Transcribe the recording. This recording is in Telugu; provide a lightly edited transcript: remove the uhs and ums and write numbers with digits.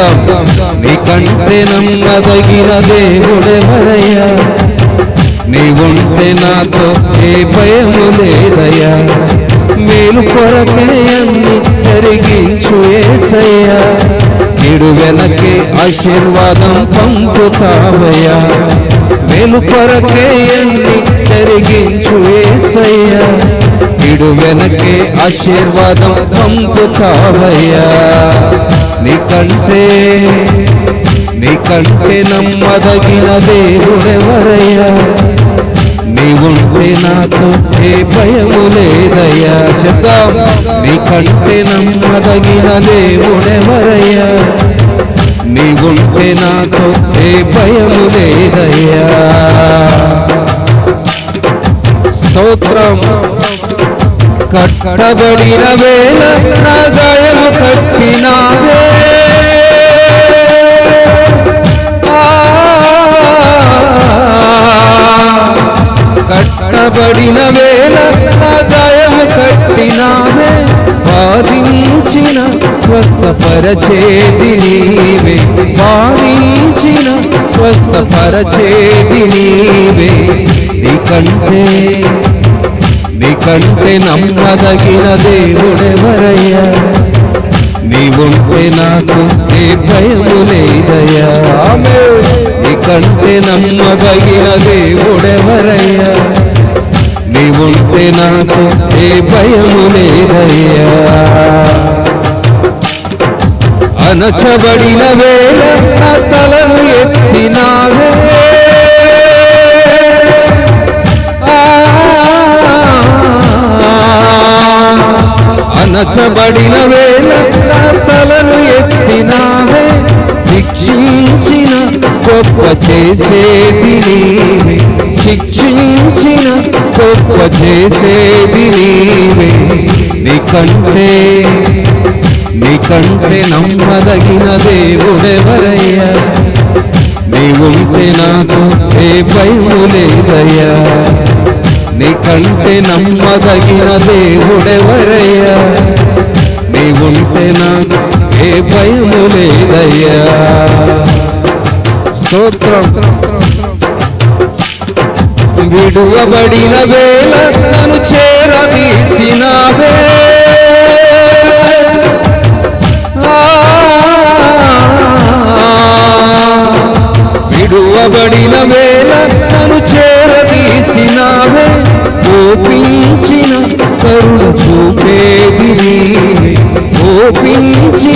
చెప్దాం. నీకంటే నమ్మదగిన దేవుడెవరయ్యా, నీవుంటే నాతో ఏ భయము లేదయ్యా. మేలు కొరకే అన్ని జరిగించు యేసయ్యా, కీడు వెనకే ఆశీర్వాదం పంపుతావయ్యా. మేలు కొరకే అన్ని జరిగించు యేసయ్యా, కీడు వెనకే ఆశీర్వాదం పంపుతావయ్యా. నీకంటే నమ్మదగిన దేవుడెవరయ్యా, నీవుంటే నాకు ఏ భయము లేదయ్యా. చెప్దాం. నీకంటే నమ్మదగిన దేవుడెవరయ్యా, నీవుంటే నాకు ఏ భయము లేదయ్యా. స్తోత్రం. కట్టబడిన వేళ నా గాయము కట్టినావే, కట్టబడిన వేళ నా గాయము కట్టినావే. బాధించిన స్వస్థపరచేది నీవే, బాధించిన స్వస్థపరచేది నీవే. నీకంటే నమ్మదగిన దేవుడెవరయ్యా, నీవుంటే నాకు ఏ భయము లేదయ్యా. నీకంటే నమ్మదగిన దేవుడెవరయ్యా, నీవుంటే నాకు ఏ భయము లేదయ్యా. అణచబడిన వేళ నా తలను ఎత్తినావే, అణచబడిన వేళ నా తలను ఎత్తినావే. శిక్షించిన గొప్ప చేసేది నీవే, శిక్షించిన గొప్ప చేసేది నీవే. నీకంటే నమ్మదగిన దేవుడెవరయ్యా, నీవుంటే నాకు ఏ భయము లేదయ్యా. నీకంటే నమ్మదగిన దేవుడెవరయ్యా, నీవుంటే నాకు ఏ భయము లేదయ్యా. స్తోత్రం. విడువబడిన వేళ నన్ను చేరదీసినావే, విడువబడిన వేళ నన్ను చేరదీసినావే. ఓపించిన కరుణ చూపేది నీవే, ఓపించిన